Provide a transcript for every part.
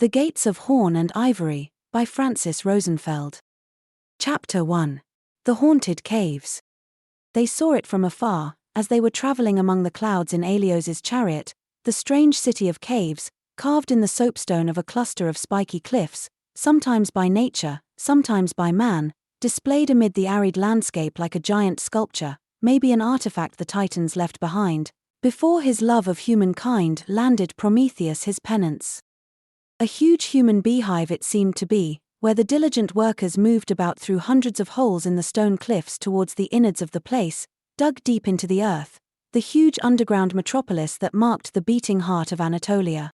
The Gates of Horn and Ivory, by Francis Rosenfeld. Chapter 1. The Haunted Caves. They saw it from afar, as they were traveling among the clouds in Helios's chariot, the strange city of caves, carved in the soapstone of a cluster of spiky cliffs, sometimes by nature, sometimes by man, displayed amid the arid landscape like a giant sculpture, maybe an artifact the Titans left behind, before his love of humankind landed Prometheus his penance. A huge human beehive it seemed to be, where the diligent workers moved about through hundreds of holes in the stone cliffs towards the innards of the place, dug deep into the earth, the huge underground metropolis that marked the beating heart of Anatolia.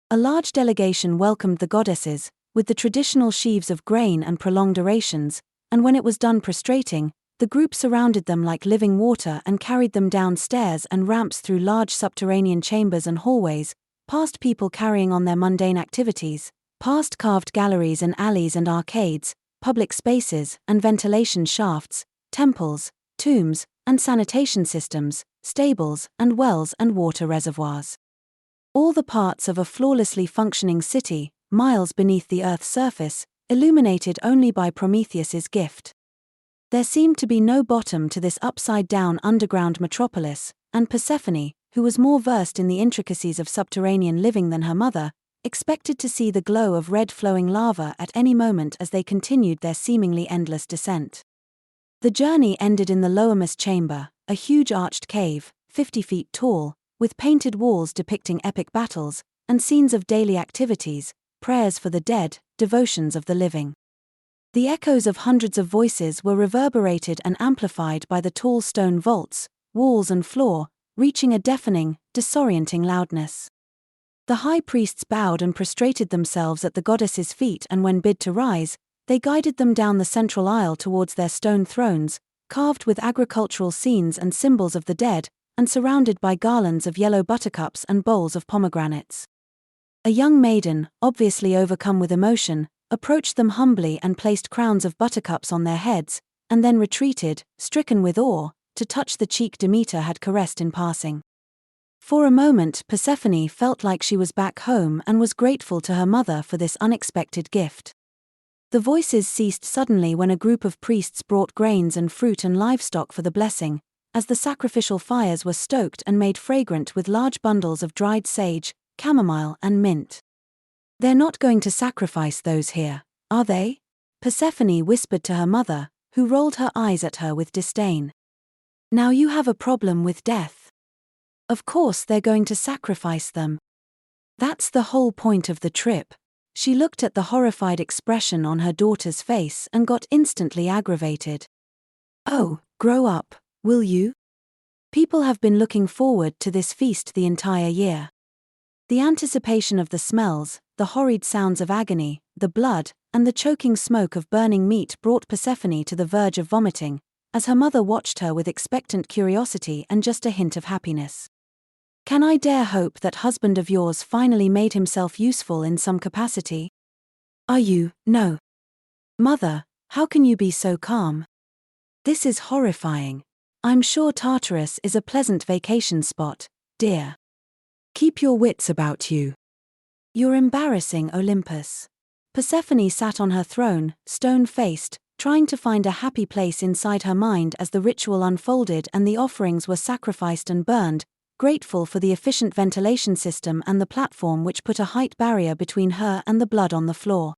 A large delegation welcomed the goddesses, with the traditional sheaves of grain and prolonged orations, and when it was done prostrating, the group surrounded them like living water and carried them down stairs and ramps through large subterranean chambers and hallways, past people carrying on their mundane activities, past carved galleries and alleys and arcades, public spaces and ventilation shafts, temples, tombs, and sanitation systems, stables and wells and water reservoirs. All the parts of a flawlessly functioning city, miles beneath the Earth's surface, illuminated only by Prometheus's gift. There seemed to be no bottom to this upside-down underground metropolis, and Persephone, who was more versed in the intricacies of subterranean living than her mother, expected to see the glow of red flowing lava at any moment as they continued their seemingly endless descent. The journey ended in the lowermost chamber, a huge arched cave, 50 feet tall, with painted walls depicting epic battles, and scenes of daily activities, prayers for the dead, devotions of the living. The echoes of hundreds of voices were reverberated and amplified by the tall stone vaults, walls and floor, reaching a deafening, disorienting loudness. The high priests bowed and prostrated themselves at the goddesses' feet, and when bid to rise, they guided them down the central aisle towards their stone thrones, carved with agricultural scenes and symbols of the dead, and surrounded by garlands of yellow buttercups and bowls of pomegranates. A young maiden, obviously overcome with emotion, approached them humbly and placed crowns of buttercups on their heads, and then retreated, stricken with awe, to touch the cheek Demeter had caressed in passing. For a moment Persephone felt like she was back home and was grateful to her mother for this unexpected gift. The voices ceased suddenly when a group of priests brought grains and fruit and livestock for the blessing, as the sacrificial fires were stoked and made fragrant with large bundles of dried sage, chamomile and mint. "They're not going to sacrifice those here, are they?" Persephone whispered to her mother, who rolled her eyes at her with disdain. "Now you have a problem with death. Of course they're going to sacrifice them. That's the whole point of the trip." She looked at the horrified expression on her daughter's face and got instantly aggravated. "Oh, grow up, will you? People have been looking forward to this feast the entire year." The anticipation of the smells, the horrid sounds of agony, the blood, and the choking smoke of burning meat brought Persephone to the verge of vomiting, as her mother watched her with expectant curiosity and just a hint of happiness. "Can I dare hope that husband of yours finally made himself useful in some capacity?" "Are you? No. Mother, how can you be so calm? This is horrifying. I'm sure Tartarus is a pleasant vacation spot, dear. Keep your wits about you. You're embarrassing Olympus." Persephone sat on her throne, stone-faced, trying to find a happy place inside her mind as the ritual unfolded and the offerings were sacrificed and burned, grateful for the efficient ventilation system and the platform which put a height barrier between her and the blood on the floor.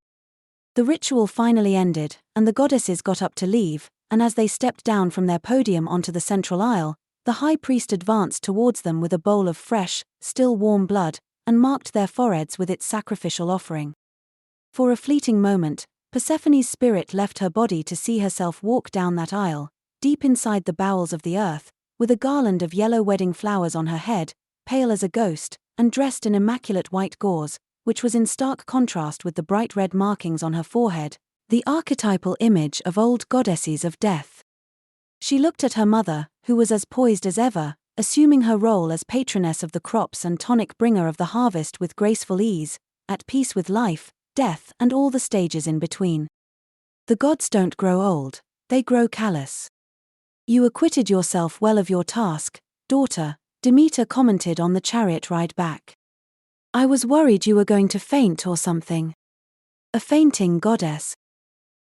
The ritual finally ended, and the goddesses got up to leave, and as they stepped down from their podium onto the central aisle, the high priest advanced towards them with a bowl of fresh, still warm blood, and marked their foreheads with its sacrificial offering. For a fleeting moment, Persephone's spirit left her body to see herself walk down that aisle, deep inside the bowels of the earth, with a garland of yellow wedding flowers on her head, pale as a ghost, and dressed in immaculate white gauze, which was in stark contrast with the bright red markings on her forehead, the archetypal image of old goddesses of death. She looked at her mother, who was as poised as ever, assuming her role as patroness of the crops and tonic bringer of the harvest with graceful ease, at peace with life, death and all the stages in between. "The gods don't grow old, they grow callous. You acquitted yourself well of your task, daughter," Demeter commented on the chariot ride back. I was worried you were going to faint or something. A fainting goddess.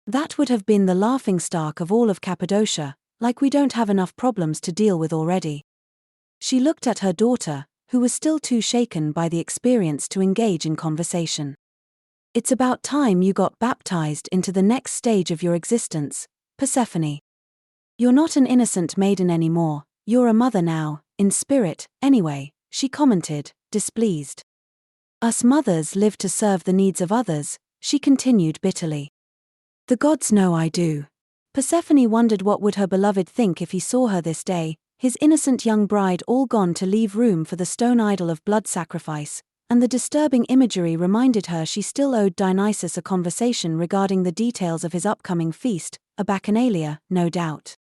That would have been the laughingstock of all of Cappadocia, like we don't have enough problems to deal with already. She looked at her daughter, who was still too shaken by the experience to engage in conversation. It's about time you got baptized into the next stage of your existence, Persephone. You're not an innocent maiden anymore, you're a mother now, in spirit, anyway, she commented, displeased. Us mothers live to serve the needs of others, she continued bitterly. The gods know I do. Persephone wondered what would her beloved think if he saw her this day, his innocent young bride all gone to leave room for the stone idol of blood sacrifice, and the disturbing imagery reminded her she still owed Dionysus a conversation regarding the details of his upcoming feast, a bacchanalia, no doubt.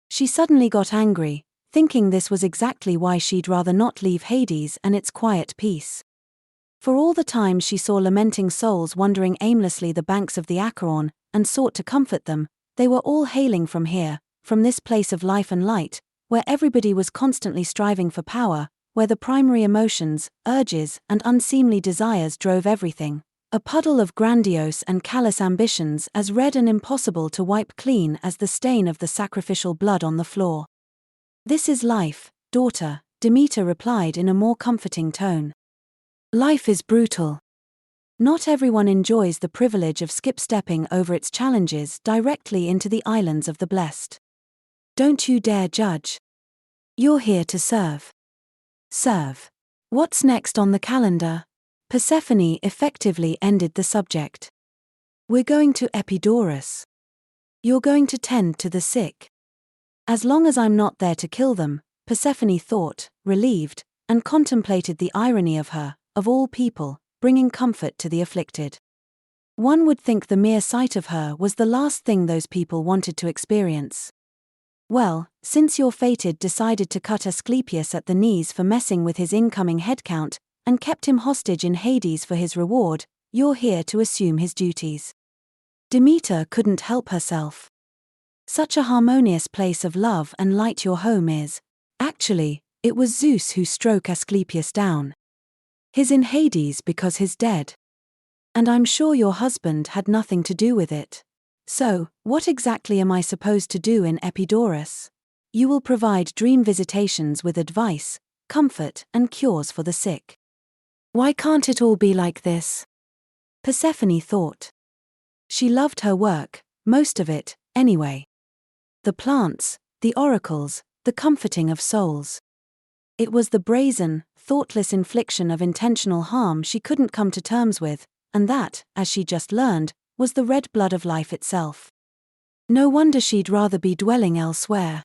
She suddenly got angry, thinking this was exactly why she'd rather not leave Hades and its quiet peace. For all the time she saw lamenting souls wandering aimlessly the banks of the Acheron, and sought to comfort them, they were all hailing from here, from this place of life and light, where everybody was constantly striving for power, where the primary emotions, urges, and unseemly desires drove everything, a puddle of grandiose and callous ambitions as red and impossible to wipe clean as the stain of the sacrificial blood on the floor. This is life, daughter, Demeter replied in a more comforting tone. Life is brutal. Not everyone enjoys the privilege of skip-stepping over its challenges directly into the islands of the blessed. Don't you dare judge. You're here to serve. Serve. What's next on the calendar? Persephone effectively ended the subject. We're going to Epidaurus. You're going to tend to the sick. As long as I'm not there to kill them, Persephone thought, relieved, and contemplated the irony of her, of all people, bringing comfort to the afflicted. One would think the mere sight of her was the last thing those people wanted to experience. Well, since your fated decided to cut Asclepius at the knees for messing with his incoming headcount, and kept him hostage in Hades for his reward, you're here to assume his duties. Demeter couldn't help herself. Such a harmonious place of love and light your home is. Actually, it was Zeus who struck Asclepius down. He's in Hades because he's dead. And I'm sure your husband had nothing to do with it. So, what exactly am I supposed to do in Epidaurus? You will provide dream visitations with advice, comfort, and cures for the sick. Why can't it all be like this? Persephone thought. She loved her work, most of it, anyway. The plants, the oracles, the comforting of souls. It was the brazen, thoughtless infliction of intentional harm she couldn't come to terms with, and that, as she just learned, was the red blood of life itself. No wonder she'd rather be dwelling elsewhere.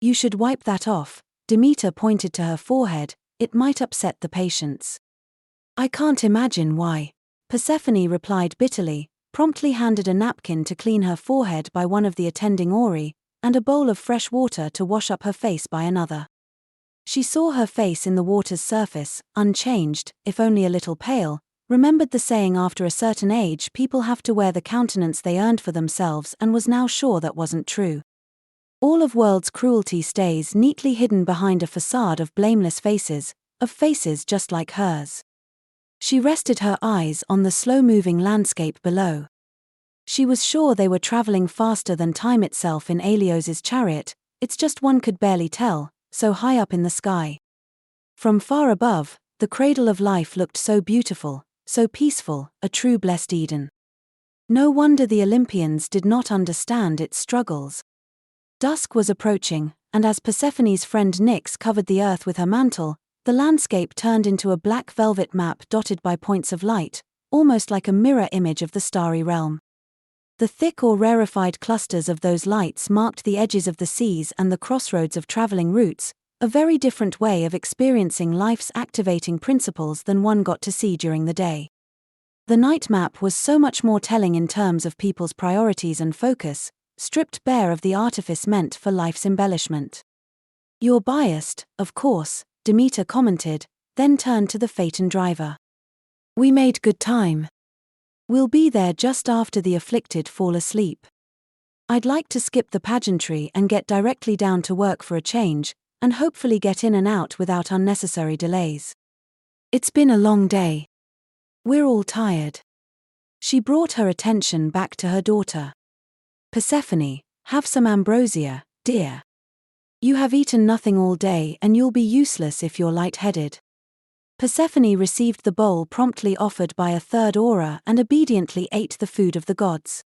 You should wipe that off, Demeter pointed to her forehead, it might upset the patients. I can't imagine why. Persephone replied bitterly, promptly handed a napkin to clean her forehead by one of the attending Ori, and a bowl of fresh water to wash up her face by another. She saw her face in the water's surface, unchanged, if only a little pale, remembered the saying after a certain age people have to wear the countenance they earned for themselves, and was now sure that wasn't true. All of world's cruelty stays neatly hidden behind a facade of blameless faces, of faces just like hers. She rested her eyes on the slow-moving landscape below. She was sure they were traveling faster than time itself in Helios's chariot, it's just one could barely tell, so high up in the sky. From far above, the cradle of life looked so beautiful, so peaceful, a true blessed Eden. No wonder the Olympians did not understand its struggles. Dusk was approaching, and as Persephone's friend Nyx covered the earth with her mantle, the landscape turned into a black velvet map dotted by points of light, almost like a mirror image of the starry realm. The thick or rarefied clusters of those lights marked the edges of the seas and the crossroads of traveling routes, a very different way of experiencing life's activating principles than one got to see during the day. The night map was so much more telling in terms of people's priorities and focus, stripped bare of the artifice meant for life's embellishment. You're biased, of course, Demeter commented, then turned to the Phaeton driver. We made good time. We'll be there just after the afflicted fall asleep. I'd like to skip the pageantry and get directly down to work for a change, and hopefully get in and out without unnecessary delays. It's been a long day. We're all tired. She brought her attention back to her daughter. Persephone, have some ambrosia, dear. You have eaten nothing all day and you'll be useless if you're light-headed. Persephone received the bowl promptly offered by a third aura and obediently ate the food of the gods.